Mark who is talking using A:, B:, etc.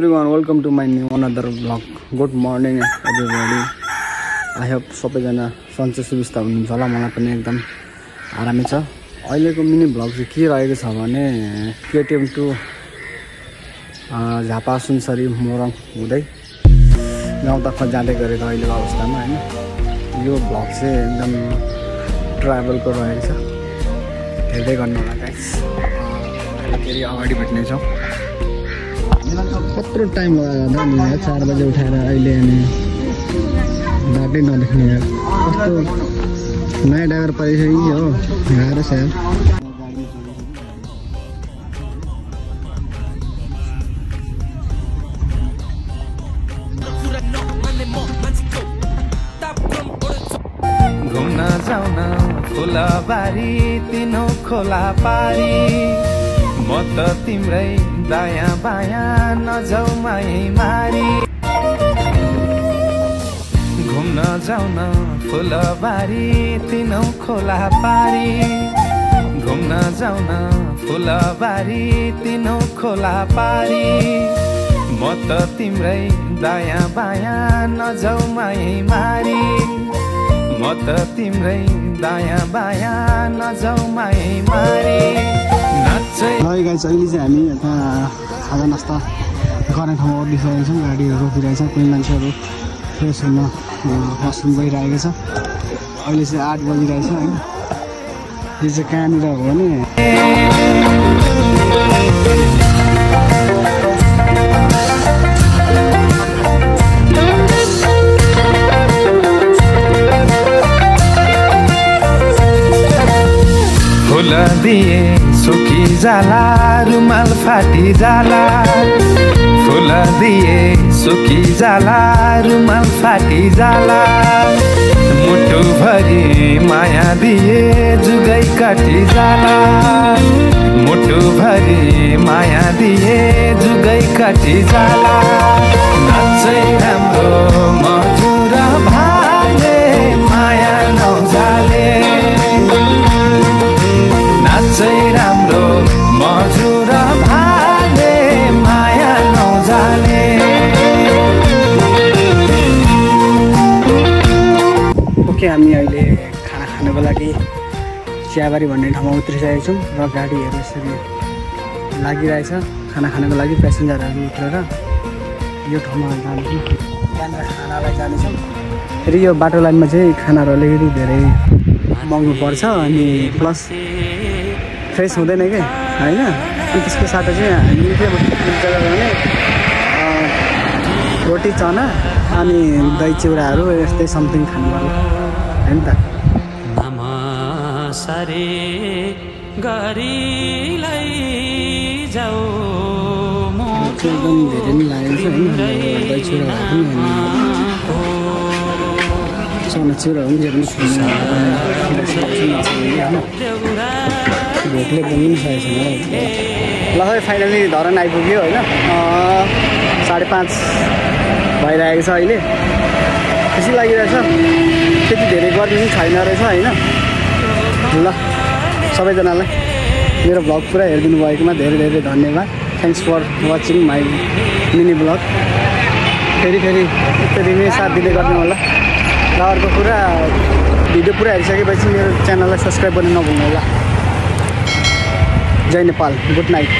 A: everyone, welcome to my new another vlog. Good morning everybody. I hope सबैजना सन्चै सुविस्ता हुनुहुन्छ होला। मलाई पनि एकदम आरामै छ। अहिलेको मिनी भ्लग चाहिँ के रहेको छ भने केटीएम टु झापा सुनसरी मोरङ हुँदै गाउँतर्फ जाँदै गरेको अहिलेको अवस्थामा हैन। यो भ्लग चाहिँ एकदम ट्राभलको रहेको छ। हेर्दै गर्नु होला गाइस। फेरि अगाडि भेट्ने छौँ। कत्रो टाइम लगाएर 4 बजे उठाएर अहिले अनि बाटै नदेख्ने यार। कस्तो नयाँ ड्राइभर पाइसक्यो हो, गाह्रो छ यार।
B: घुम्न जाउन फुलबारी तिनो खोला पारी, म त तिम्रै दायाँ बायाँ नजाऊ माई मारी। घुम्न जाउन फुलबारी तिनो खोला पारी, घुम्न जाउन फुलबारी तिनो खोला पारी, म त तिम्रै दायाँ बायाँ नजाऊ माई मारी, म त तिम्रै दायाँ बायाँ नजाऊ माई मारी।
A: है गाइस, अहिले चाहिँ हामी यता खाजा नास्ता गर्ने ठाउँमा ओर्लिसकेको छौँ। गाडीहरू रोकिरहेछ, कोही मान्छेहरू फ्रेस हुन वासरुम गइरहेको छ। अहिले चाहिँ 8 बजिरहेछ होइन। यो चाहिँ कहाँनिर हो भने
B: फुल दिए सुकी जाला, रुमाल फाटी जाला, फुल दिए सुकी जाला, रुमाल फाटी जाला, मुटु भरि माया दिए जुगै काटी जाला, मुटु भरि माया दिए जुगै काटी जाला। नाचै राम्रो मधुर भाले माया नजाले, नाचै राम्रो मधुर भाले माया नजाले।
A: ओके, हामी अहिले खाना खानको लागि चियाबारी भन्ने ठाउँमा उत्रिसकेको छौँ र गाडीहरू यसरी लागिरहेछ खाना खानको लागि। पेसेन्जरहरू उत्रेर यो ठाउँमा जान्छौँ, त्यहाँनिर खानालाई जानेछौँ। फेरि यो बाटो लाइनमा चाहिँ खानाहरू अलिकति धेरै महँगो पर्छ अनि प्लस फ्रेस हुँदैन कि होइन। अनि त्यसको साथै चाहिँ हामीले के हुन्छ भने रोटी चना अनि दही चिउराहरू यस्तै समथिङ खानु पर्यो होइन त।
B: नमस्ते गरिलाई जाऊ
A: एकदम धेरै नै लागेको छ होइन। दही चिउराहरू पनि चना चिउराहरू पनि धेरै भोकले एकदमै सकेको छैन। ल खै फाइनली धरान आइपुग्यो होइन। 5:30 भइरहेको छ अहिले। खुसी लागिरहेछ। त्यति धेरै गर्मी पनि छैन रहेछ होइन। ल सबैजनालाई मेरो भ्लग पुरा हेरिदिनु भएकोमा धेरै धेरै धन्यवाद। Thanks for watching my mini vlog. फेरि यसरी नै साथ दिँदै गर्नु होला। र अर्को कुरा, भिडियो पुरा हेरिसकेपछि मेरो च्यानललाई सब्सक्राइब गर्न नभुल्नु होला। जय नेपाल, गुड नाइट।